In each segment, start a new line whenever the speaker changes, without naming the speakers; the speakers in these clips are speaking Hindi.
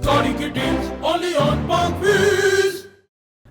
गाड़ी की डील्स ओनली ऑन पाक व्हील्स।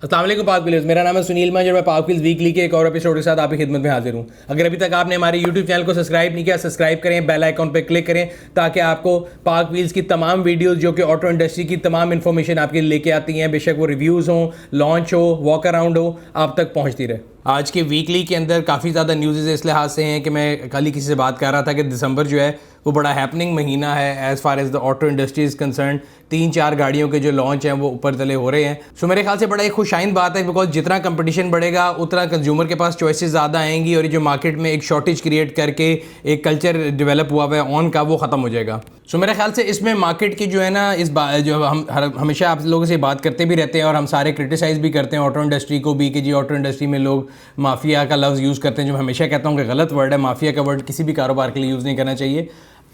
अस्सलाम वालेकुम पाक व्हील्स, मेरा नाम है सुनील मंजर। मैं पाक व्हील्स वीकली के एक और एपिसोड के साथ आपकी खिदमत में हाजिर हूँ। अगर अभी तक आपने हमारे यूट्यूब चैनल को सब्सक्राइब नहीं किया, सब्सक्राइब करें, बेल आइकॉन पर क्लिक करें ताकि आपको पाक व्हील्स की तमाम वीडियोस जो कि ऑटो इंडस्ट्री की तमाम इन्फॉर्मेशन आपके लिए लेके आती हैं, बेशक वो रिव्यूज़ हों, लॉन्च हो, वॉक अराउंड हो, आप तक पहुँचती रहे। आज के वीकली के अंदर काफ़ी ज़्यादा न्यूज़ इस लिहाज से हैं कि मैं कल ही किसी से बात कर रहा था कि दिसंबर जो है वो बड़ा हैपनिंग महीना है as far as the auto industry is concern. 3-4 गाड़ियों के जो लॉन्च हैं वो ऊपर तले हो रहे हैं। सो मेरे ख्याल से बड़ा एक खुशाइन बात है, बिकॉज जितना कंपटीशन बढ़ेगा उतना कंज्यूमर के पास चॉइसेस ज़्यादा आएंगी और ये जो मार्केट में एक शॉर्टेज क्रिएट करके एक कल्चर डेवलप हुआ हुआ है ऑन का, वो ख़त्म हो जाएगा। सो मेरे ख्याल से इसमें मार्केट की जो है ना, इस बात जो हम हमेशा आप लोगों से बात करते भी रहते हैं और हम सारे क्रिटिसाइज़ भी करते हैं ऑटो इंडस्ट्री को भी कि जी ऑटो इंडस्ट्री में लोग माफिया का लफ्ज़ यूज़ करते हैं, जो मैं हमेशा कहता हूँ कि गलत वर्ड है। माफिया का वर्ड किसी भी कारोबार के लिए यूज़ नहीं करना चाहिए।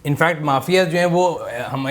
इनफैक्ट माफिया जो है वो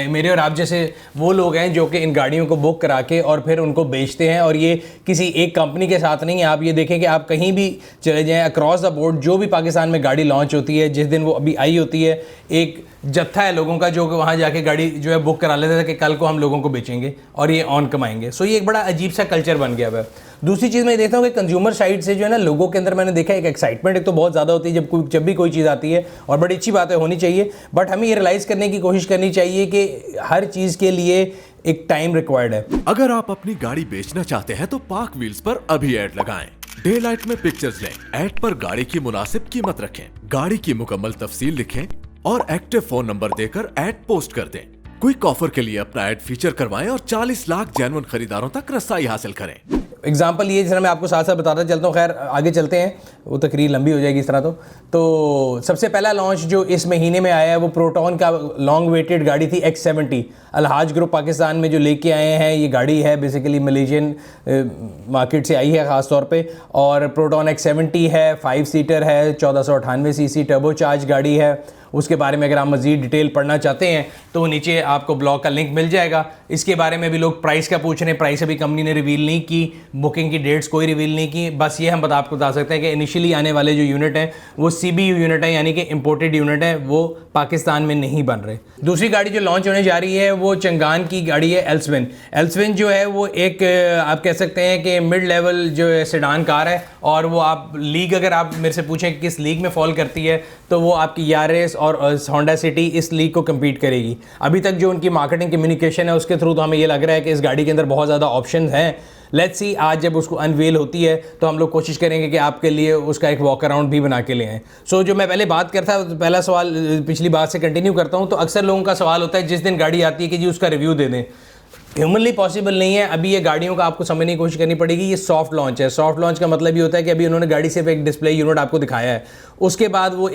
मेरे और आप जैसे वो लोग हैं जो कि इन गाड़ियों को बुक करा के और फिर उनको बेचते हैं, और ये किसी एक कंपनी के साथ नहीं है। आप ये देखें कि आप कहीं भी चले जाएं अक्रॉस द बोर्ड, जो भी पाकिस्तान में गाड़ी लॉन्च होती है, जिस दिन वो अभी आई होती है, एक जत्था है लोगों का जो कि वहाँ जाके गाड़ी जो है बुक करा लेते थे कि कल को हम लोगों को बेचेंगे और ये ऑन कमाएंगे। सो ये एक बड़ा अजीब सा कल्चर बन गया है। दूसरी चीज़ मैं देखता हूँ कि कंज्यूमर साइड से जो है ना, लोगों के अंदर मैंने देखा एक एक्साइटमेंट एक तो बहुत ज़्यादा होती है जब भी कोई चीज़ आती है, और बड़ी अच्छी बात है, होनी चाहिए। बट हमें ये रियलाइज़ करने की कोशिश करनी चाहिए कि हर चीज़ के लिए एक टाइम रिक्वायर्ड है।
अगर आप अपनी गाड़ी बेचना चाहते हैं तो पाक व्हील्स पर अभी ऐड लगाएं। डे लाइट में पिक्चर्स लें, ऐड पर गाड़ी की मुनासिब कीमत रखें, गाड़ी की मुकम्मल तफसील लिखें और एक्टिव फोन नंबर देकर ऐड पोस्ट कर दें। क्विक ऑफर के लिए अपना ऐड फीचर करवाएं और 40 लाख जेन्युइन खरीदारों तक रसाई हासिल करें।
एग्जाम्पल ये जिस मैं आपको साथ साथ बताता चलता हूँ, खैर आगे चलते हैं, वो तकरीर लंबी हो जाएगी इस तरह। तो सबसे पहला लॉन्च जो इस महीने में आया है वो प्रोटॉन का लॉन्ग वेटेड गाड़ी थी X70। अलहाज ग्रुप पाकिस्तान में जो लेके आए हैं, ये गाड़ी है बेसिकली मलेशियन मार्केट से आई है ख़ास तौर पे, और प्रोटॉन X70 है, 5 सीटर है, 1498 सीसी टर्बो चार्ज गाड़ी है। उसके बारे में अगर आप मज़ीद डिटेल पढ़ना चाहते हैं तो नीचे आपको ब्लॉग का लिंक मिल जाएगा। इसके बारे में भी लोग प्राइस का पूछ रहे हैं, प्राइस अभी कंपनी ने रिवील नहीं की, बुकिंग की डेट्स कोई रिवील नहीं की। बस ये हम आपको बता सकते हैं कि इनिशियली आने वाले जो यूनिट हैं वो CBU यूनिट है, यानी कि इम्पोर्टेड यूनिट है, वो पाकिस्तान में नहीं बन रहे। दूसरी गाड़ी जो लॉन्च होने जा रही है वो चंगान की गाड़ी है एल्सविन। एल्सविन जो है वो एक आप कह सकते हैं कि मिड लेवल जो है सेडान कार है, और वो आप लीग अगर आप मेरे से पूछें कि किस लीग में फॉल करती है तो वो आपकी यारिस और होंडा सिटी इस लीग को कम्पीट करेगी। अभी तक जो उनकी मार्केटिंग कम्युनिकेशन है उसके थ्रू तो हमें ये लग रहा है कि इस गाड़ी के अंदर बहुत ज़्यादा ऑप्शन हैं। लेट्स सी आज जब उसको अनवेल होती है तो हम लोग कोशिश करेंगे कि आपके लिए उसका एक वॉक अराउंड भी बना के ले आएँ। सो जो मैं पहले बात करता था, पहला सवाल पिछली बात से कंटिन्यू करता हूँ। तो अक्सर लोगों का सवाल होता है जिस दिन गाड़ी आती है कि जी उसका रिव्यू दे दें। ह्यूमनली पॉसिबल नहीं है। अभी ये गाड़ियों का आपको समझने की कोशिश करनी पड़ेगी। ये सॉफ्ट लॉन्च है। सॉफ्ट लॉन्च का मतलब ये होता है कि अभी उन्होंने गाड़ी सिर्फ एक डिस्प्ले यूनिट आपको दिखाया है, उसके बाद वो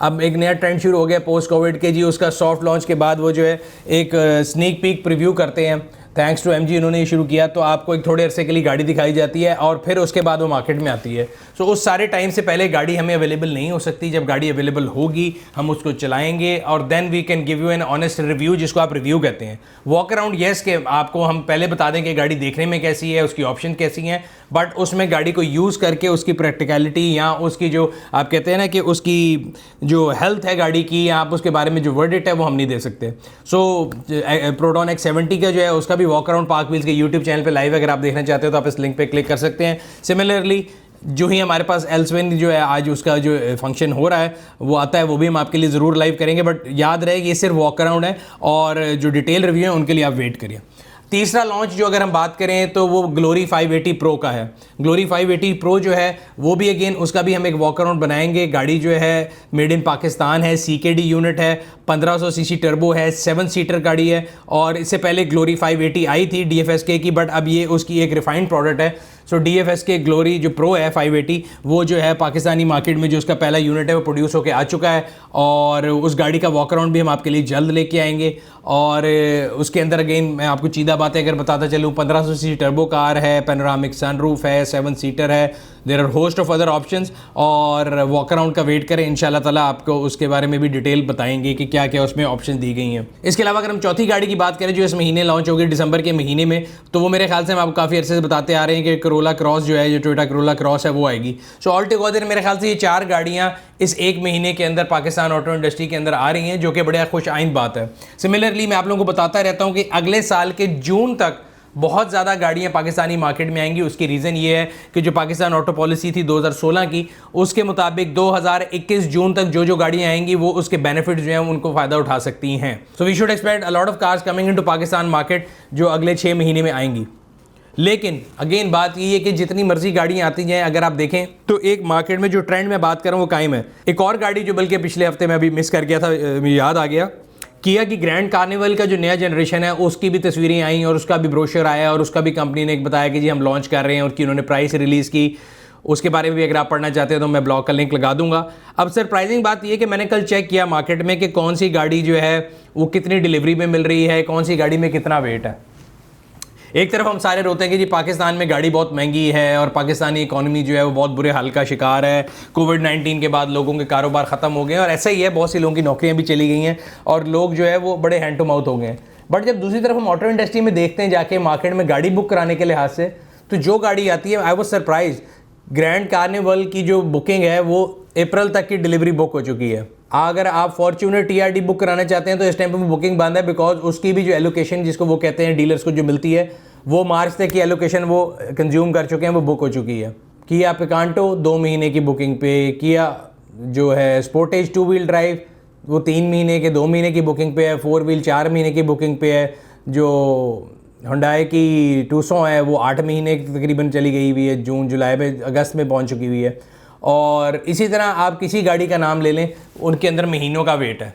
अब एक नया ट्रेंड शुरू हो गया पोस्ट कोविड के जी, उसका सॉफ्ट लॉन्च के बाद वो जो है एक स्नीक पीक प्रीव्यू करते हैं। थैंक्स टू MG उन्होंने ये शुरू किया, तो आपको एक थोड़े अरसे के लिए गाड़ी दिखाई जाती है और फिर उसके बाद वो मार्केट में आती है। सो उस सारे टाइम से पहले गाड़ी हमें अवेलेबल नहीं हो सकती। जब गाड़ी अवेलेबल होगी हम उसको चलाएंगे और then we can give you an honest review, जिसको आप रिव्यू कहते हैं। वॉक अराउंड येस के आपको हम पहले बता दें कि गाड़ी देखने में कैसी है, उसकी ऑप्शन कैसी हैं, बट उसमें गाड़ी को यूज़ करके उसकी प्रैक्टिकलिटी या उसकी जो आप कहते हैं ना कि उसकी जो हेल्थ है गाड़ी की, या आप उसके बारे में जो वर्डिक्ट है वो हम नहीं दे सकते। सो प्रोटॉन X70 का जो है उसका भी वॉक अराउंड पाक व्हील्स के यूट्यूब चैनल पे लाइव अगर आप देखना चाहते हो तो आप इस लिंक पे क्लिक कर सकते हैं। सिमिलरली जो ही हमारे पास एल्सविन जो है आज उसका जो फंक्शन हो रहा है वो आता है, वो भी हम आपके लिए ज़रूर लाइव करेंगे। बट याद रहे ये सिर्फ वॉक अराउंड है और जो डिटेल रिव्यू है उनके लिए आप वेट करिए। तीसरा लॉन्च जो अगर हम बात करें तो वो ग्लोरी 580 प्रो का है। ग्लोरी 580 प्रो जो है वो भी अगेन उसका भी हम एक वॉक अराउंड बनाएंगे। गाड़ी जो है मेड इन पाकिस्तान है, CKD यूनिट है, 1500 सीसी टर्बो है, 7 सीटर गाड़ी है। और इससे पहले ग्लोरी 580 आई थी DFSK की, बट अब ये उसकी एक रिफाइंड प्रोडक्ट है। सो DFSK ग्लोरी जो प्रो है 580 वो जो है पाकिस्तानी मार्केट में जो उसका पहला यूनिट है वो प्रोड्यूस होकर आ चुका है, और उस गाड़ी का वॉक अराउंड भी हम आपके लिए जल्द लेके आएंगे। और उसके अंदर अगेन मैं आपको चीदा बातें अगर बताता चलूँ, 1500 सीसी टर्बो कार है, पैनोरामिक सनरूफ है, 7 सीटर है, there are host of other options, और वॉक अराउंड का वेट करें, इंशाल्लाह ताला आपको उसके बारे में भी डिटेल बताएंगे कि क्या क्या उसमें ऑप्शन दी गई हैं। इसके अलावा अगर हम चौथी गाड़ी की बात करें जो इस महीने लॉन्च होगी दिसंबर के महीने में, तो वो मेरे ख्याल से हम आपको काफ़ी अर्से से बताते आ रहे हैं कि करोला क्रॉस जो है, जो टोयोटा करोला क्रॉस है वो आएगी। सो ऑल टुगेदर मेरे ख्याल से ये 4 गाड़ियाँ इस एक महीने के अंदर पाकिस्तान ऑटो इंडस्ट्री के अंदर आ रही हैं, जो कि बड़ा खुश आइंद बात है। सिमिलरली मैं आप लोगों को बताता रहता हूँ कि अगले साल के जून तक बहुत ज़्यादा गाड़ियाँ पाकिस्तानी मार्केट में आएंगी। उसकी रीज़न ये है कि जो पाकिस्तान ऑटो पॉलिसी थी 2016 की, उसके मुताबिक 2021 जून तक जो जो गाड़ियाँ आएंगी वो उसके बेनिफिट जो हैं उनको फ़ायदा उठा सकती हैं। So we should expect a lot of cars coming into Pakistan market जो अगले 6 महीने में आएंगी। लेकिन अगेन बात ये है कि जितनी मर्जी गाड़ियाँ आती जाएँ, अगर आप देखें तो एक मार्केट में जो ट्रेंड में बात कर रहा हूँ वो कायम है। एक और गाड़ी जो बल्कि पिछले हफ्ते में अभी मिस कर गया था, मुझे याद आ गया, किया की ग्रैंड कार्निवल का जो नया जनरेशन है उसकी भी तस्वीरें आई और उसका भी ब्रोशर आया और उसका भी कंपनी ने एक बताया कि जी हम लॉन्च कर रहे हैं, और कि उन्होंने प्राइस रिलीज़ की। उसके बारे में भी अगर आप पढ़ना चाहते हैं तो मैं ब्लॉग का लिंक लगा दूंगा। अब सरप्राइजिंग बात यह कि मैंने कल चेक किया मार्केट में कि कौन सी गाड़ी जो है वो कितनी डिलीवरी में मिल रही है, कौन सी गाड़ी में कितना वेट है। एक तरफ हम सारे रोते हैं कि जी पाकिस्तान में गाड़ी बहुत महंगी है और पाकिस्तानी इकॉनमी जो है वो बहुत बुरे हाल का शिकार है, कोविड-19 के बाद लोगों के कारोबार ख़त्म हो गए हैं, और ऐसा ही है, बहुत सी लोगों की नौकरियां भी चली गई हैं और लोग जो है वो बड़े हैंड टू माउथ हो गए हैं। बट जब दूसरी तरफ हम ऑटो इंडस्ट्री में देखते हैं जाके मार्केट में गाड़ी बुक कराने के लिहाज से, तो जो गाड़ी आती है, I was surprise, grand carnival की जो बुकिंग है वो अप्रैल तक की डिलीवरी बुक हो चुकी है। अगर आप फॉर्च्यूनर TRD बुक कराना चाहते हैं तो इस टाइम पर बुकिंग बंद है, बिकॉज उसकी भी जो एलोकेशन जिसको वो कहते हैं डीलर्स को जो मिलती है वो मार्च तक की एलोकेशन वो कंज्यूम कर चुके हैं, वो बुक हो चुकी है। किया पिकांटो 2 महीने की बुकिंग पे, किया जो है स्पोर्टेज 2 व्हील ड्राइव वो 3 महीने के 2 महीने की बुकिंग पे है, 4 व्हील 4 महीने की बुकिंग पे है, जो हुंडई की टूसो है वो 8 महीने तकरीबन चली गई हुई है, जून जुलाई में अगस्त में पहुंच चुकी हुई है। और इसी तरह आप किसी गाड़ी का नाम ले लें, उनके अंदर महीनों का वेट है।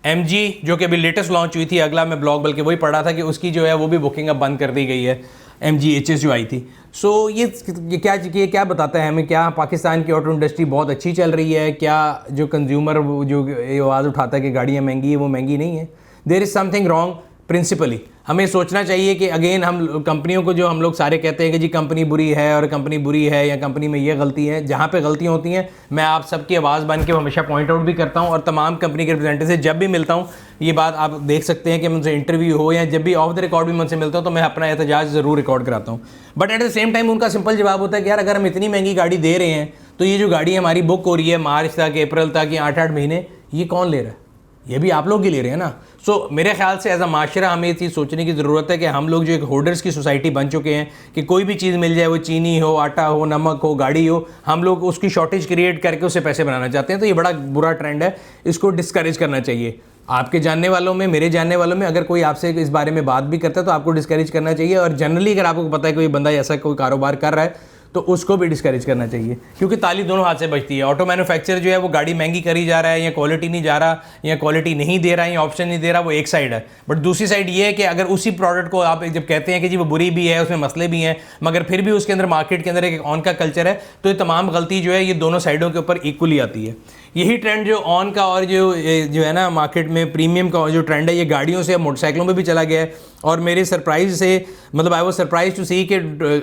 MG जो कि अभी लेटेस्ट लॉन्च हुई थी, अगला मैं ब्लॉग बल्कि वही पढ़ा था कि उसकी जो है वो भी बुकिंग अब बंद कर दी गई है, MG HS जो आई थी। सो ये क्या बताता है हमें, क्या पाकिस्तान की ऑटो इंडस्ट्री बहुत अच्छी चल रही है, क्या जो कंज्यूमर जो आवाज़ उठाता है कि गाड़ियाँ महंगी है वो महंगी नहीं है। There is something wrong principally. हमें सोचना चाहिए कि अगेन हम कंपनियों को जो हम लोग सारे कहते हैं कि जी कंपनी बुरी है और कंपनी बुरी है या कंपनी में ये गलती है, जहाँ पे गलतियाँ होती हैं मैं आप सबकी आवाज़ बन के हमेशा पॉइंट आउट भी करता हूँ, और तमाम कंपनी के रिप्रेजेंटेटिव से जब भी मिलता हूँ, ये बात आप देख सकते हैं कि मुझसे इंटरव्यू हो या जब भी ऑफ द रिकॉर्ड भी मुझसे मिलता हूँ तो मैं अपना एहतजाज ज़रूर रिकॉर्ड कराता हूँ। But at the same time उनका सिंपल जवाब होता है कि यार अगर हम इतनी महंगी गाड़ी दे रहे हैं तो ये जो गाड़ी हमारी बुक हो रही है मार्च तक, अप्रैल तक या 8-8 महीने, ये कौन ले रहा है? ये भी आप लोग ही ले रहे हैं ना। सो मेरे ख्याल से एज अ माशरा हमें ये चीज़ सोचने की ज़रूरत है कि हम लोग जो एक होर्डर्स की सोसाइटी बन चुके हैं कि कोई भी चीज़ मिल जाए, वो चीनी हो, आटा हो, नमक हो, गाड़ी हो, हम लोग उसकी शॉर्टेज क्रिएट करके उससे पैसे बनाना चाहते हैं। तो ये बड़ा बुरा ट्रेंड है, इसको डिस्करेज करना चाहिए। आपके जानने वालों में, मेरे जानने वालों में अगर कोई आपसे इस बारे में बात भी करता है तो आपको डिस्करेज करना चाहिए, और जनरली अगर आपको पता है कोई बंदा ऐसा कोई कारोबार कर रहा है तो उसको भी डिस्करेज करना चाहिए, क्योंकि ताली दोनों हाथ से बचती है। ऑटो मैन्युफैक्चरर जो है वो गाड़ी महंगी करी जा रहा है, या क्वालिटी नहीं जा रहा, या क्वालिटी नहीं दे रहा है, या ऑप्शन नहीं दे रहा, वो एक साइड है। बट दूसरी साइड ये है कि अगर उसी प्रोडक्ट को आप जब कहते हैं कि जी वो बुरी भी है, उसमें मसले भी हैं, मगर फिर भी उसके अंदर मार्केट के अंदर एक ऑन का कल्चर है, तो ये तमाम गलती जो है ये दोनों साइडों के ऊपर इक्वली आती है। यही ट्रेंड जो ऑन का और जो है ना मार्केट में प्रीमियम का जो ट्रेंड है, ये गाड़ियों से मोटरसाइकिलों में भी चला गया है। और मेरे सरप्राइज से, मतलब आई वाज सरप्राइज टू सी कि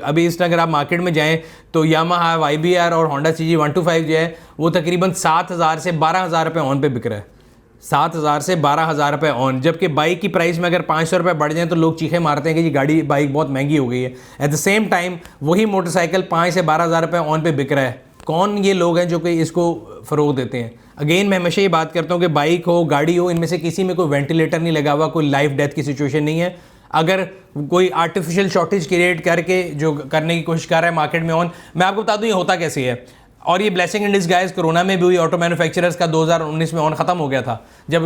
अभी इस अगर आप मार्केट में जाएं तो यामाहा YBR और होंडा CG 125 जो है वो तकरीबन 7,000 से 12,000 रुपये ऑन पे बिक रहा है। 7,000 से 12,000 रुपये ऑन, जबकि बाइक की प्राइस में अगर 500 रुपये बढ़ जाए तो लोग चीखे मारते हैं कि जी गाड़ी बाइक बहुत महंगी हो गई है। एट द सेम टाइम वही मोटरसाइकिल 5 से 12,000 रुपये ऑन पे बिक रहा है। कौन ये लोग हैं जो कि इसको फ़रोग देते हैं? अगेन मैं हमेशा ये बात करता हूँ कि बाइक हो, गाड़ी हो, इनमें से किसी में कोई वेंटिलेटर नहीं लगा हुआ, कोई लाइफ डेथ की सिचुएशन नहीं है। अगर कोई आर्टिफिशियल शॉर्टेज क्रिएट करके जो करने की कोशिश कर रहा है मार्केट में ऑन, मैं आपको बता दूँ ये होता कैसे है। और ये ब्लेसिंग इन डिस्गाइज कोरोना में भी हुई। ऑटो मैन्युफैक्चरर्स का 2019 में ऑन ख़त्म हो गया था। जब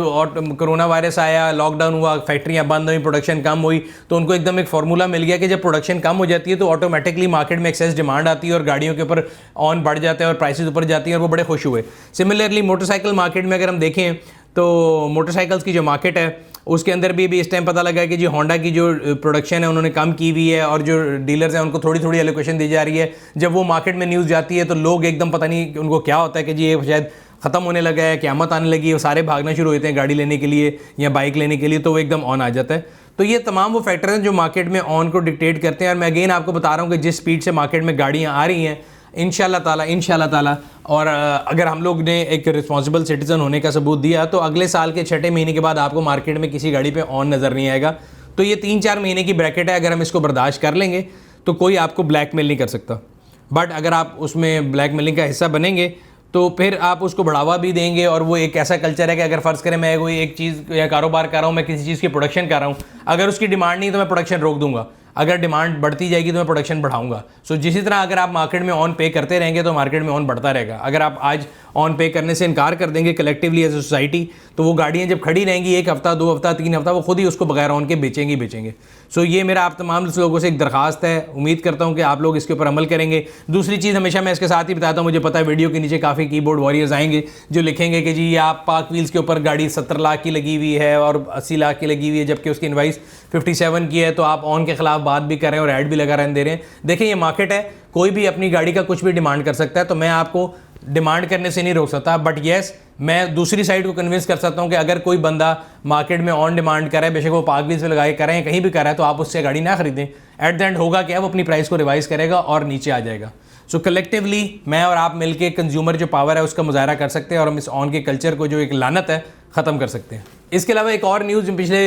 कोरोना वायरस आया, लॉकडाउन हुआ, फैक्ट्रियाँ बंद हुई, प्रोडक्शन कम हुई, तो उनको एकदम एक फार्मूला मिल गया कि जब प्रोडक्शन कम हो जाती है तो ऑटोमेटिकली मार्केट में एक्सेस डिमांड आती है और गाड़ियों के ऊपर ऑन बढ़ जाते हैं और प्राइसेस ऊपर जाती हैं, और वो बड़े खुश हुए। सिमिलरली मोटरसाइकिल मार्केट में अगर हम देखें तो मोटरसाइकिल्स की जो मार्केट है उसके अंदर भी इस टाइम पता लगा कि जी होंडा की जो प्रोडक्शन है उन्होंने कम की हुई है और जो डीलर्स हैं उनको थोड़ी थोड़ी एलोकेशन दी जा रही है। जब वो मार्केट में न्यूज़ जाती है तो लोग एकदम पता नहीं उनको क्या होता है कि जी ये शायद ख़त्म होने लगा है, क़यामत आने लगी है, वो सारे भागना शुरू होते हैं गाड़ी लेने के लिए या बाइक लेने के लिए, तो वो एकदम ऑन आ जाता है। तो ये तमाम वो फैक्टर हैं जो मार्केट में ऑन को डिक्टेट करते हैं। और मैं अगेन आपको बता रहा हूँ कि जिस स्पीड से मार्केट में गाड़ियाँ आ रही हैं, इंशाल्लाह ताला। और अगर हम लोग ने एक रिस्पॉन्सिबल सिटीज़न होने का सबूत दिया तो अगले साल के 6ठे महीने के बाद आपको मार्केट में किसी गाड़ी पे ऑन नज़र नहीं आएगा। तो ये 3-4 महीने की ब्रैकेट है, अगर हम इसको बर्दाश्त कर लेंगे तो कोई आपको ब्लैकमेल नहीं कर सकता। बट अगर आप उसमें ब्लैकमेलिंग का हिस्सा बनेंगे तो फिर आप उसको बढ़ावा भी देंगे। और वो एक ऐसा कल्चर है कि अगर फ़र्ज़ करें मैं कोई एक चीज़ या कारोबार कर रहा हूँ, मैं किसी चीज़ की प्रोडक्शन कर रहा हूँ, अगर उसकी डिमांड नहीं तो मैं प्रोडक्शन रोक दूंगा, अगर डिमांड बढ़ती जाएगी तो मैं प्रोडक्शन बढ़ाऊंगा। सो जिसी तरह अगर आप मार्केट में ऑन पे करते रहेंगे तो मार्केट में ऑन बढ़ता रहेगा। अगर आप आज ऑन पे करने से इनकार कर देंगे कलेक्टिवली एज ए सोसाइटी, तो वो गाड़ियाँ जब खड़ी रहेंगी 1 हफ्ता 2 हफ्ता 3 हफ्ता, वो खुद ही उसको बगैर ऑन के बेचेंगे। सो ये मेरा आप तमाम लोगों से एक दरखास्त है, उम्मीद करता हूँ कि आप लोग इसके ऊपर अमल करेंगे। दूसरी चीज़ हमेशा मैं इसके साथ ही बताता हूँ, मुझे पता है वीडियो के नीचे काफ़ी कीबोर्ड वॉरियर्स आएंगे जो लिखेंगे कि जी आप पाक व्हील्स के ऊपर गाड़ी 70 लाख की लगी हुई है और 80 लाख की लगी हुई है, जबकि उसकी इनवाइस 57 की है, तो आप ऑन के खिलाफ बात भी कर रहे हैं और ऐड भी लगा रहने दे रहे हैं। देखिए ये मार्केट है, कोई भी अपनी गाड़ी का कुछ भी डिमांड कर सकता है, तो मैं आपको डिमांड करने से नहीं रोक सकता। बट येस, मैं दूसरी साइड को कन्विंस कर सकता हूं कि अगर कोई बंदा मार्केट में ऑन डिमांड करे, बेशक वो पाक व्हील्स पे लगा के करें, कहीं भी कर रहा है, तो आप उससे गाड़ी ना खरीदें। एट द एंड होगा क्या, वो अपनी प्राइस को रिवाइज करेगा और नीचे आ जाएगा। सो कलेक्टिवली मैं और आप मिलके कंज्यूमर जो पावर है उसका मुजाहरा कर सकते हैं और हम इस ऑन के कल्चर को जो एक लानत है ख़त्म कर सकते हैं। इसके अलावा एक और न्यूज़ पिछले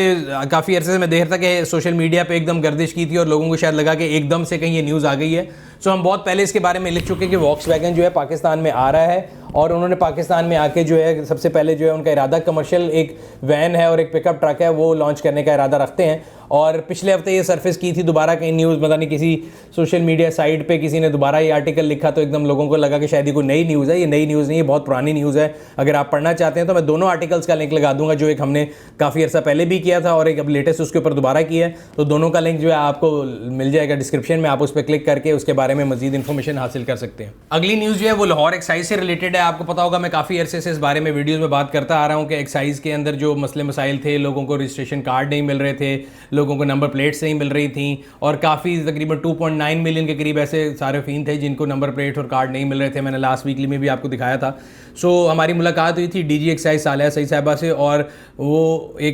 काफ़ी अरसे से मैं देख रहा था कि सोशल मीडिया पे एकदम गर्दिश की थी और लोगों को शायद लगा कि एकदम से कहीं ये न्यूज़ आ गई है। सो हम बहुत पहले इसके बारे में लिख चुके हैं कि वॉक्सवैगन जो है पाकिस्तान में आ रहा है और उन्होंने पाकिस्तान में आके जो है सबसे पहले जो है उनका इरादा कमर्शियल एक वैन है और एक पिकअप ट्रक है वो लॉन्च करने का इरादा रखते हैं। और पिछले हफ्ते ये सरफेस की थी दोबारा कहीं न्यूज़, पता नहीं किसी सोशल मीडिया साइट पे किसी ने दोबारा ये आर्टिकल लिखा तो एकदम लोगों को लगा कि शायद ये कोई नई न्यूज़ है। ये नई न्यूज़ नहीं है, बहुत पुरानी न्यूज़ है। अगर आप पढ़ना चाहते हैं तो मैं दोनों आर्टिकल्स का लिंक लगा दूंगा, जो एक हमने काफ़ी अर्सा पहले भी किया था और एक अब लेटेस्ट उसके ऊपर दोबारा किया है, तो दोनों का लिंक जो है आपको मिल जाएगा डिस्क्रिप्शन में। आप उस पर क्लिक करके उसके बारे में मजीद इन्फॉर्मेशन हासिल कर सकते हैं। अगली न्यूज़ जो है वो लाहौर एक्साइज से रिलेटेड है। आपको पता होगा मैं काफ़ी अरसे से इस बारे में वीडियोज़ में बात करता आ रहा हूँ कि एक्साइज के अंदर जो मसले मसाइल थे, लोगों को रजिस्ट्रेशन कार्ड नहीं मिल रहे थे, लोगों को नंबर प्लेट्स नहीं मिल रही थी और काफ़ी तकरीबन 2.9 मिलियन के करीब ऐसे सारिफीन थे जिनको नंबर प्लेट और कार्ड नहीं मिल रहे थे। मैंने लास्ट वीकली में भी आपको दिखाया था। सो हमारी मुलाकात हुई थी डीजी एक्साइज सालिया सईद साहिबा से और वो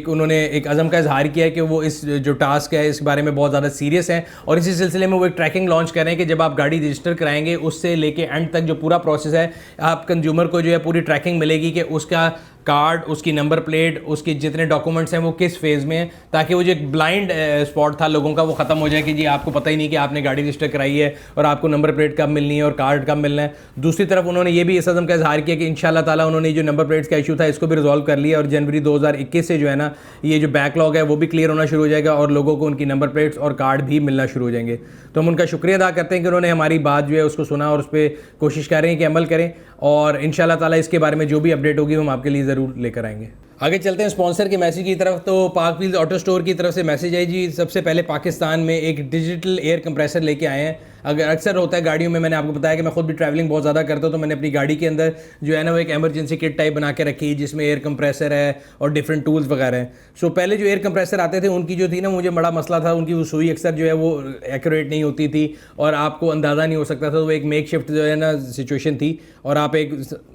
उन्होंने एक अज़म का इजहार किया है कि वो इस जो टास्क है इस बारे में बहुत ज़्यादा सीरियस हैं और इसी सिलसिले में वो एक ट्रैकिंग लॉन्च कर रहे हैं कि जब आप गाड़ी रजिस्टर कराएंगे उससे लेके एंड तक जो पूरा प्रोसेस है, आप कंज्यूमर को जो है पूरी ट्रैकिंग मिलेगी कि उसका कार्ड, उसकी नंबर प्लेट, उसके जितने डॉक्यूमेंट्स हैं वो किस फेज़ में है, ताकि वो जो एक ब्लाइंड स्पॉट था लोगों का वो ख़त्म हो जाए कि जी आपको पता ही नहीं कि आपने गाड़ी रजिस्टर कराई है और आपको नंबर प्लेट कब मिलनी है और कार्ड कब मिलना है। दूसरी तरफ उन्होंने ये भी इस अज़म का इजहार किया कि इंशाल्लाह ताला उन्होंने जो नंबर प्लेट्स का इशू था इसको भी रिजॉल्व कर लिया और जनवरी 2021 से जो है ना ये जो बैकलॉग है वो भी क्लियर होना शुरू हो जाएगा और लोगों को उनकी नंबर प्लेट्स और कार्ड भी मिलना शुरू हो जाएंगे। तो हम उनका शुक्रिया अदा करते हैं कि उन्होंने हमारी बात जो है उसको सुना और उस पर कोशिश कर रहे हैं कि अमल करें और इंशाल्लाह ताला इसके बारे में जो भी अपडेट होगी हम आपके लिए ज़रूर लेकर आएंगे। आगे चलते हैं स्पॉन्सर के मैसेज की तरफ। तो पाक व्हील्स ऑटो स्टोर की तरफ से मैसेज है जी, सबसे पहले पाकिस्तान में एक डिजिटल एयर कंप्रेसर लेके आए हैं। अगर अक्सर होता है गाड़ियों में, मैंने आपको बताया कि मैं खुद भी ट्रैवलिंग बहुत ज़्यादा करता हूँ, तो मैंने अपनी गाड़ी के अंदर जो है ना वो एक एमरजेंसी किट टाइप बना के रखी है जिसमें एयर कंप्रेसर है और डिफरेंट टूल्स वगैरह हैं। सो पहले जो एयर कंप्रेसर आते थे उनकी जो थी ना, मुझे बड़ा मसला था, उनकी वो सुई अक्सर जो है वो एक्यूरेट नहीं होती थी और आपको अंदाज़ा नहीं हो सकता था। वो एक मेक शिफ्ट जो है ना सिचुएशन थी और आप एक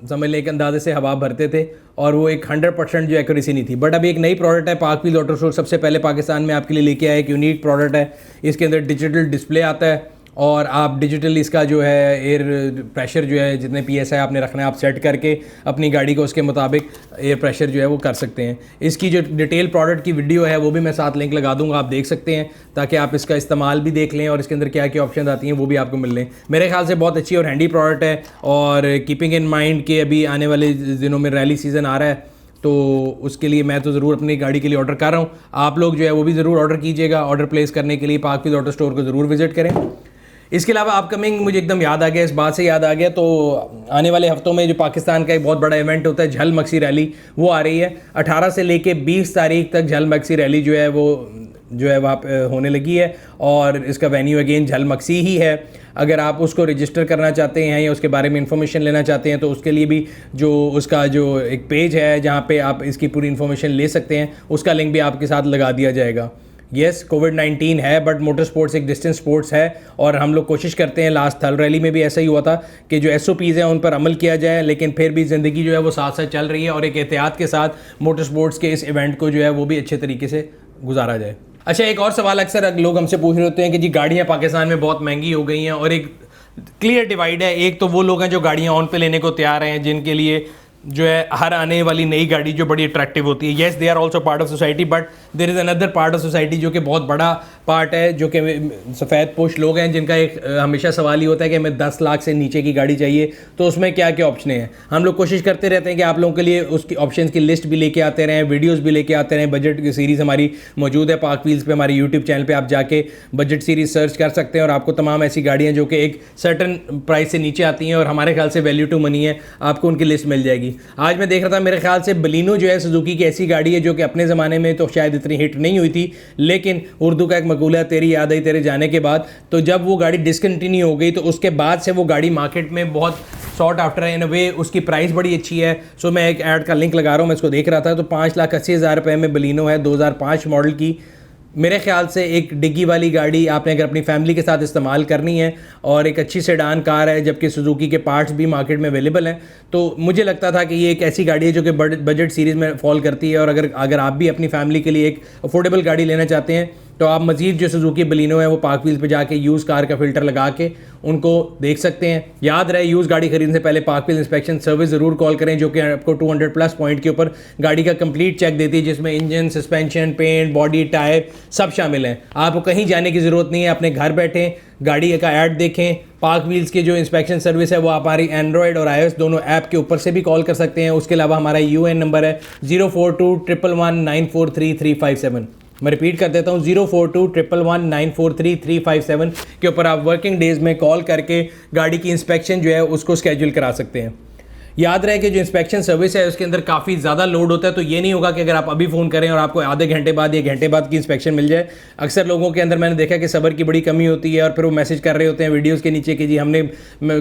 समझ लें एक अंदाजे से हवा भरते थे और वो एक 100% जो एक्यूरेसी नहीं थी। बट अब एक नई प्रोडक्ट है पाक व्हील्स ऑटो स्टोर सबसे पहले पाकिस्तान में आपके लिए लेके आया। एक यूनिक प्रोडक्ट है, इसके अंदर डिजिटल डिस्प्ले आता है और आप डिजिटल इसका जो है एयर प्रेशर जो है जितने PSI आपने रखना है आप सेट करके अपनी गाड़ी को उसके मुताबिक एयर प्रेशर जो है वो कर सकते हैं। इसकी जो डिटेल प्रोडक्ट की वीडियो है वो भी मैं साथ लिंक लगा दूंगा, आप देख सकते हैं ताकि आप इसका इस्तेमाल भी देख लें और इसके अंदर क्या क्या ऑप्शन आती हैं वो भी आपको मिल लें। मेरे ख्याल से बहुत अच्छी और हैंडी प्रोडक्ट है और कीपिंग इन माइंड कि अभी आने वाले दिनों में रैली सीज़न आ रहा है तो उसके लिए मैं तो ज़रूर अपनी गाड़ी के लिए ऑर्डर कर रहा हूँ। आप लोग जो है वो भी ज़रूर ऑर्डर कीजिएगा। ऑर्डर प्लेस करने के लिए पाक व्हील्स ऑटो स्टोर को ज़रूर विजिट करें। इसके अलावा अपकमिंग मुझे एकदम याद आ गया, इस बात से याद आ गया, तो आने वाले हफ्तों में जो पाकिस्तान का एक बहुत बड़ा इवेंट होता है झल मक्सी रैली, वो आ रही है 18 से लेके 20 तारीख तक। झल मक्सी रैली जो है वो जो है वहाँ पे होने लगी है और इसका वेन्यू अगेन झल मक्सी ही है। अगर आप उसको रजिस्टर करना चाहते हैं या उसके बारे में इंफॉर्मेशन लेना चाहते हैं तो उसके लिए भी जो उसका जो एक पेज है जहाँ पे आप इसकी पूरी इन्फॉर्मेशन ले सकते हैं, उसका लिंक भी आपके साथ लगा दिया जाएगा। येस, कोविड-19 है बट मोटर स्पोर्ट्स एक डिस्टेंस स्पोर्ट्स है और हम लोग कोशिश करते हैं, लास्ट थल रैली में भी ऐसा ही हुआ था कि जो SOPs हैं उन पर अमल किया जाए, लेकिन फिर भी ज़िंदगी जो है वो साथ साथ चल रही है और एक एहतियात के साथ मोटर स्पोर्ट्स के इस इवेंट को जो है वो भी अच्छे तरीके से गुजारा जाए। अच्छा, एक और सवाल अक्सर लोग हमसे पूछ रहे होते हैं कि जी गाड़ियाँ पाकिस्तान में बहुत महंगी हो गई हैं और एक क्लियर डिवाइड है। एक तो वो लोग हैं जो गाड़ियाँ ऑन पे लेने को तैयार हैं, जिनके लिए जो है हर आने वाली नई गाड़ी जो बड़ी अट्रैक्टिव होती है। Yes, they are also part of society, but there is another part of society जो कि बहुत बड़ा पार्ट है, जो कि सफ़ेद पोश लोग हैं, जिनका एक हमेशा सवाल ही होता है कि हमें 10 लाख से नीचे की गाड़ी चाहिए, तो उसमें क्या क्या ऑप्शन हैं। हम लोग कोशिश करते रहते हैं कि आप लोगों के लिए उसकी ऑप्शन की लिस्ट भी लेके आते रहें, वीडियोज़ भी लेके आते रहें। बजट की सीरीज़ हमारी मौजूद है पाक व्हील्स पे, हमारे यूट्यूब चैनल पर आप जाके बजट सीरीज़ सर्च कर सकते हैं और आपको तमाम ऐसी गाड़ियाँ जो कि एक सर्टन प्राइस से नीचे आती हैं और हमारे ख्याल से वैल्यू टू मनी है, आपको उनकी लिस्ट मिल जाएगी। आज मैं देख रहा था, मेरे ख्याल से बलिनो जो है सुजुकी की ऐसी गाड़ी है जो कि अपने ज़माने में तो शायद इतनी हिट नहीं हुई थी, लेकिन उर्दू का एक मकूला तेरी याद आई तेरे जाने के बाद, तो जब वो गाड़ी डिसकंटिन्यू हो गई तो उसके बाद से वो गाड़ी मार्केट में बहुत सॉट आफ्टर है इन अ वे, उसकी प्राइस बड़ी अच्छी है। सो मैं एक ऐड का लिंक लगा रहा हूँ, मैं इसको देख रहा था, तो 5,80,000 रुपये में बलिनो है, 2005 मॉडल की। मेरे ख्याल से एक डिग्गी वाली गाड़ी आपने अगर अपनी फैमिली के साथ इस्तेमाल करनी है और एक अच्छी सेडान कार है, जबकि सुजुकी के पार्ट्स भी मार्केट में अवेलेबल हैं, तो मुझे लगता था कि ये एक ऐसी गाड़ी है जो कि बजट सीरीज़ में फॉल करती है। और अगर आप भी अपनी फैमिली के लिए एक अफोर्डेबल गाड़ी लेना चाहते हैं तो आप मज़ीद जो सुजुकी बलिनो है वो पाक व्हील्स पे जाके यूज़ कार का फ़िल्टर लगा के उनको देख सकते हैं। याद रहे, यूज़ गाड़ी खरीदने से पहले पाक व्हील इंस्पेक्शन सर्विस ज़रूर कॉल करें, जो कि आपको 200+ पॉइंट के ऊपर गाड़ी का कंप्लीट चेक देती है, जिसमें engine, suspension, paint, body, tyre सब शामिल हैं। आपको कहीं जाने की ज़रूरत नहीं है, अपने घर बैठे गाड़ी का ऐड देखें। पाक व्हील्स की जो इंस्पेक्शन सर्विस है वो आप हमारी एंड्रॉयड और iOS दोनों ऐप के ऊपर से भी कॉल कर सकते हैं। उसके अलावा हमारा UN नंबर है 042111943357। मैं रिपीट कर देता हूँ, 042111943357 के ऊपर आप वर्किंग डेज़ में कॉल करके गाड़ी की इंस्पेक्शन जो है उसको स्केड्यूल करा सकते हैं। याद रहे कि जो इंस्पेक्शन सर्विस है उसके अंदर काफ़ी ज़्यादा लोड होता है, तो ये नहीं होगा कि अगर आप अभी फ़ोन करें और आपको आधे घंटे बाद या घंटे बाद की इंस्पेक्शन मिल जाए। अक्सर लोगों के अंदर मैंने देखा कि सब्र की बड़ी कमी होती है और फिर वो मैसेज कर रहे होते हैं वीडियोज़ के नीचे कि जी हमने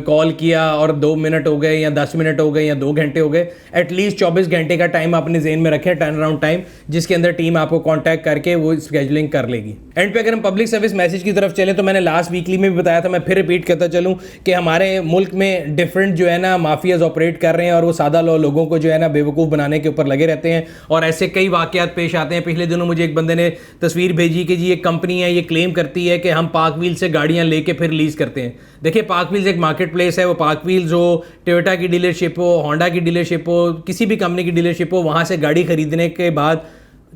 कॉल किया और 2 मिनट हो गए या 10 मिनट हो गए या 2 घंटे हो गए। एटलीस्ट 24 घंटे का टाइम अपने जेन में रखें, टर्न अराउंड टाइम, जिसके अंदर टीम आपको कॉन्टैक्ट करके वो स्केजुलिंग कर लेगी। एंड पे अगर हम पब्लिक सर्विस मैसेज की तरफ चलें तो मैंने लास्ट वीकली में भी बताया था, मैं फिर रिपीट करता चलूँ कि हमारे मुल्क में डिफरेंट जो है ना माफियाज ऑपरेट कर रहे हैं और वो सादा लोगों को जो है ना बेवकूफ़ बनाने के ऊपर लगे रहते हैं और ऐसे कई वाकयात पेश आते हैं। पिछले दिनों मुझे एक बंदे ने तस्वीर भेजी कि जी एक कंपनी है, ये क्लेम करती है कि हम पाक व्हील से गाड़ियां लेके फिर लीज करते हैं। देखिए, पाक व्हील्स एक मार्केट प्लेस है, वो पाक व्हील्स हो, टोयोटा की डीलरशिप हो, होंडा की डीलरशिप हो, किसी भी कंपनी की डीलरशिप हो, वहाँ से गाड़ी खरीदने के बाद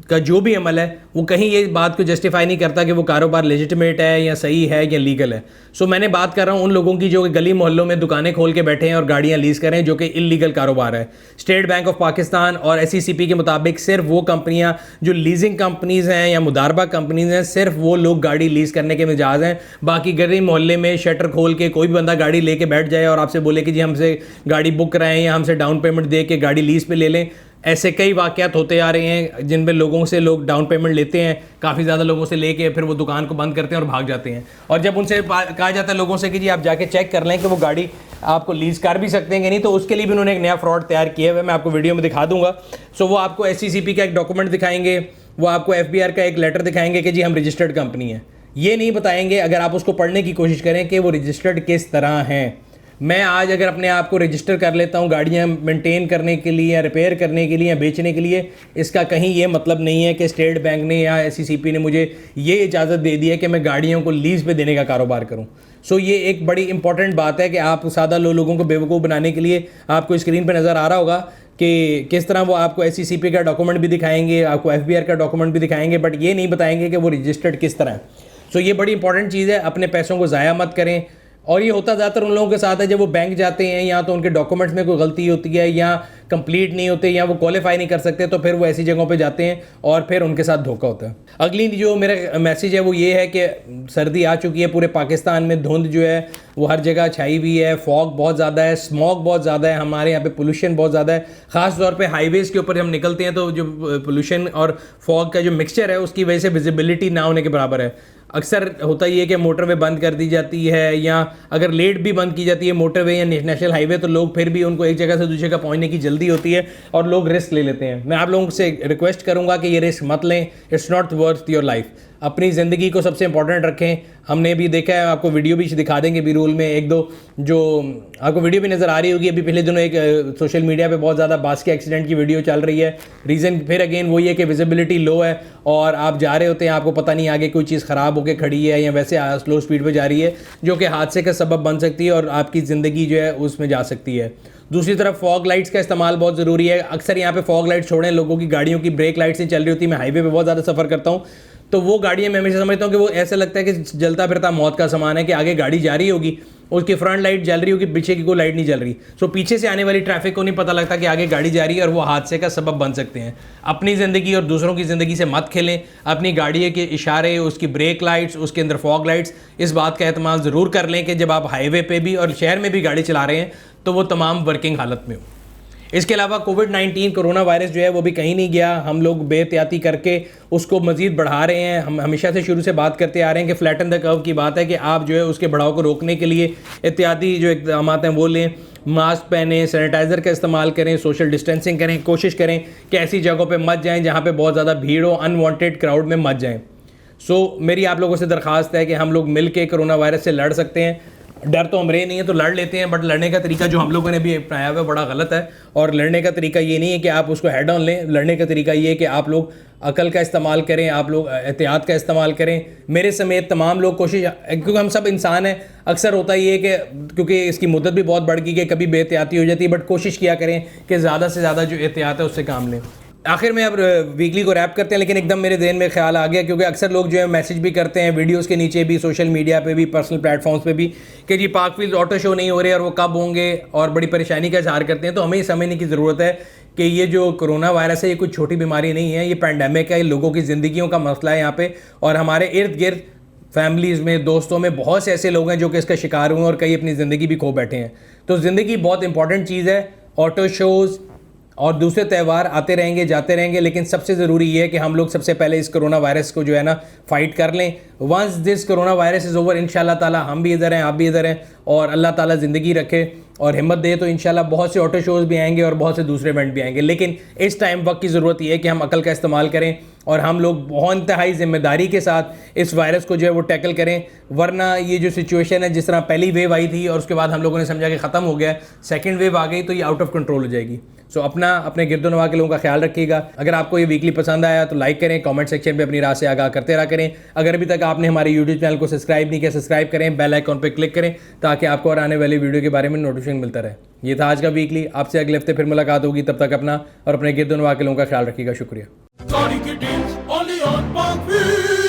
का जो भी अमल है वो कहीं ये बात को जस्टिफाई नहीं करता कि वो कारोबार लेजिटिमेट है या सही है या लीगल है। सो मैंने बात कर रहा हूँ उन लोगों की जो कि गली मोहल्लों में दुकानें खोल के बैठे हैं और गाड़ियाँ लीज कर रहे हैं, जो कि इलीगल कारोबार है। स्टेट बैंक ऑफ पाकिस्तान और SECP के मुताबिक सिर्फ वो कंपनियाँ जो लीजिंग कंपनीज़ हैं या मुदारबा कंपनीज़ हैं, सिर्फ वो लोग गाड़ी लीज करने के मिजाज हैं। बाकी गली मोहल्ले में शटर खोल के कोई भी बंदा गाड़ी लेके बैठ जाए और आपसे बोले कि जी हमसे गाड़ी बुक कराएं या हमसे डाउन पेमेंट दे के गाड़ी लीज पे ले लें, ऐसे कई वाक़यात होते आ रहे हैं जिनमें लोगों से लोग डाउन पेमेंट लेते हैं, काफ़ी ज़्यादा लोगों से लेके फिर वो दुकान को बंद करते हैं और भाग जाते हैं। और जब उनसे कहा जाता है लोगों से कि जी आप जाके चेक कर लें कि वो गाड़ी आपको लीज कर भी सकते हैं कि नहीं, तो उसके लिए भी उन्होंने एक नया फ्रॉड तैयार किया हुआ है, मैं आपको वीडियो में दिखा दूंगा। सो वो आपको SECP का एक डॉक्यूमेंट दिखाएंगे, वो आपको FBR का एक लेटर दिखाएंगे कि जी हम रजिस्टर्ड कंपनी है। ये नहीं बताएंगे, अगर आप उसको पढ़ने की कोशिश करें, कि वो रजिस्टर्ड किस तरह हैं। मैं आज अगर अपने आप को रजिस्टर कर लेता हूँ गाड़ियाँ मेंटेन करने के लिए या रिपेयर करने के लिए या बेचने के लिए, इसका कहीं ये मतलब नहीं है कि स्टेट बैंक ने या SECP ने मुझे ये इजाज़त दे दी है कि मैं गाड़ियों को लीज़ पे देने का कारोबार करूँ। सो ये एक बड़ी इंपॉर्टेंट बात है कि आप सादा लोगों को बेवकूफ़ बनाने के लिए, आपको स्क्रीन पर नज़र आ रहा होगा कि किस तरह वो आपको SECP का डॉक्यूमेंट भी दिखाएंगे, आपको FBR का डॉक्यूमेंट भी दिखाएंगे, बट ये नहीं बताएंगे कि वो रजिस्टर्ड किस तरह है। सो ये बड़ी इंपॉर्टेंट चीज़ है, अपने पैसों को ज़ाया मत करें। और ये होता ज़्यादातर उन लोगों के साथ है जब वो बैंक जाते हैं, या तो उनके डॉक्यूमेंट्स में कोई गलती होती है या कंप्लीट नहीं होते या वो क्वालिफाई नहीं कर सकते, तो फिर वो ऐसी जगहों पे जाते हैं और फिर उनके साथ धोखा होता है। अगली जो मेरा मैसेज है वो ये है कि सर्दी आ चुकी है, पूरे पाकिस्तान में धुंध जो है वो हर जगह छाई हुई है, फॉग बहुत ज़्यादा है, स्मॉग बहुत ज़्यादा है, हमारे यहाँ पे पोल्यूशन बहुत ज़्यादा है। ख़ास तौर पे हाईवेज़ के ऊपर हम निकलते हैं तो जो पोल्यूशन और फॉग का जो मिक्सचर है उसकी वजह से विजिबिलिटी ना होने के बराबर है। अक्सर होता ही है कि मोटरवे बंद कर दी जाती है, या अगर लेट भी बंद की जाती है मोटरवे या नेशनल हाईवे, तो लोग फिर भी उनको एक जगह से दूसरी जगह पहुंचने की जल्दी होती है और लोग रिस्क ले लेते हैं। मैं आप लोगों से रिक्वेस्ट करूंगा कि ये रिस्क मत लें, it's not worth your life. अपनी ज़िंदगी को सबसे इंपॉर्टेंट रखें। हमने भी देखा है, आपको वीडियो भी दिखा देंगे बी रूल में, एक दो जो आपको वीडियो भी नज़र आ रही होगी। अभी पिछले दिनों एक सोशल मीडिया पे बहुत ज़्यादा बास के एक्सीडेंट की वीडियो चल रही है। रीज़न फिर अगेन वही है कि विजिबिलिटी लो है और आप जा रहे होते हैं, आपको पता नहीं आगे कोई चीज़ ख़राब होकर खड़ी है या वैसे स्लो स्पीड पर जा रही है, जो कि हादसे का सबब बन सकती है और आपकी ज़िंदगी जो है उसमें जा सकती है। दूसरी तरफ फॉग लाइट्स का इस्तेमाल बहुत ज़रूरी है। अक्सर यहाँ पे फॉग लाइट्स छोड़ें, लोगों की गाड़ियों की ब्रेक लाइट्स नहीं चल रही होती। मैं हाईवे पे बहुत ज़्यादा सफ़र करता हूँ, तो वो गाड़ियाँ मैं हमेशा समझता हूँ कि वो ऐसा लगता है कि जलता फिरता मौत का सामान है, कि आगे गाड़ी जा रही होगी, उसकी फ्रंट लाइट जल रही होगी, पीछे की कोई लाइट नहीं जल रही। सो पीछे से आने वाली ट्रैफिक को नहीं पता लगता कि आगे गाड़ी जा रही है और वो हादसे का सबब बन सकते हैं। अपनी ज़िंदगी और दूसरों की ज़िंदगी से मत खेलें। अपनी गाड़ी के इशारे, उसकी ब्रेक लाइट्स, उसके अंदर फॉग लाइट्स, इस बात का एहतमाम ज़रूर कर लें कि जब आप हाईवे पे भी और शहर में भी गाड़ी चला रहे हैं तो वो तमाम वर्किंग हालत में हो। इसके अलावा कोविड-19 कोरोना वायरस जो है वो भी कहीं नहीं गया। हम लोग बेहतियाती करके उसको मज़ीद बढ़ा रहे हैं। हम हमेशा से शुरू से बात करते आ रहे हैं कि फ्लैटन द कर्व की बात है कि आप जो है उसके बढ़ाव को रोकने के लिए एहतियाती जो इक़दाम हैं वो लें। मास्क पहनें, सैनिटाइज़र का इस्तेमाल करें, सोशल डिस्टेंसिंग करें, कोशिश करें कि ऐसी जगहों पर मत जाएँ जहाँ पर बहुत ज़्यादा भीड़ हो, अनवांटेड क्राउड में मत जाएँ। सो मेरी आप लोगों से दरख्वास्त है कि हम लोग मिल के कोरोना वायरस से लड़ सकते हैं। डर तो हम रहे नहीं है तो लड़ लेते हैं, बट लड़ने का तरीका जो हम लोगों ने भी अपनाया हुआ है बड़ा गलत है। और लड़ने का तरीका ये नहीं है कि आप उसको हेड ऑन लें। लड़ने का तरीका ये है कि आप लोग अकल का इस्तेमाल करें, आप लोग एहतियात का इस्तेमाल करें। मेरे समेत तमाम लोग कोशिश, क्योंकि हम सब इंसान हैं, अक्सर होता ये है कि क्योंकि इसकी मुद्दत भी बहुत बढ़ गई कि कभी बेहतियाती हो जाती है, बट कोशिश किया करें कि ज़्यादा से ज़्यादा जो एहतियात है उससे काम लें। आखिर में अब वीकली को रैप करते हैं, लेकिन एकदम मेरे ज़हन में ख्याल आ गया, क्योंकि अक्सर लोग जो है मैसेज भी करते हैं वीडियोस के नीचे भी, सोशल मीडिया पे भी, पर्सनल प्लेटफॉर्म्स पे भी, कि जी पार्क व्हील्स ऑटो शो नहीं हो रहे और वो कब होंगे, और बड़ी परेशानी का इज़हार करते हैं। तो हमें ये समझने की ज़रूरत है कि ये जो कोरोना वायरस है ये कोई छोटी बीमारी नहीं है, ये पैंडेमिक है, ये लोगों की ज़िंदगियों का मसला है यहाँ पर। और हमारे इर्द गिर्द फैमिलीज़ में, दोस्तों में बहुत से ऐसे लोग हैं जो कि इसका शिकार हुए और कई अपनी ज़िंदगी भी खो बैठे हैं। तो ज़िंदगी बहुत इंपॉर्टेंट चीज़ है। ऑटो शोज़ और दूसरे त्यौहार आते रहेंगे, जाते रहेंगे, लेकिन सबसे ज़रूरी ये है कि हम लोग सबसे पहले इस कोरोना वायरस को जो है ना फाइट कर लें। Once this corona virus is over, इंशाल्लाह ताला हम भी इधर हैं, आप भी इधर हैं, और अल्लाह ताला ज़िंदगी रखे और हिम्मत दे तो इंशाल्लाह बहुत से ऑटो शोज़ भी आएंगे और बहुत से दूसरे इवेंट भी आएंगे। लेकिन इस टाइम वक्त की ज़रूरत ये है कि हम अकल का इस्तेमाल करें और हम लोग बहुत इंतहाई ज़िम्मेदारी के साथ इस वायरस को जो है वो टैकल करें। वरना ये जो सिचुएशन है, जिस तरह पहली वेव आई थी और उसके बाद हम लोगों ने समझा कि ख़त्म हो गया, सेकेंड वेव आ गई तो ये आउट ऑफ कंट्रोल हो जाएगी। सो अपने गिरदोनवा के लोगों का ख्याल रखिएगा। अगर आपको ये वीकली पसंद आया तो लाइक करें, कमेंट सेक्शन पे अपनी राय से आगाह करते रहा करें। अगर अभी तक आपने हमारे यूट्यूब चैनल को सब्सक्राइब नहीं किया, सब्सक्राइब करें, बेल आइकॉन पे क्लिक करें ताकि आपको और आने वाली वीडियो के बारे में नोटिफिकेशन मिलता रहे। ये था आज का वीकली। आपसे अगले हफ्ते फिर मुलाकात होगी। तब तक अपना और अपने गिरदोनवा के लोगों का ख्याल रखिएगा। शुक्रिया।
गाड़ी की deals only on Park Wheels.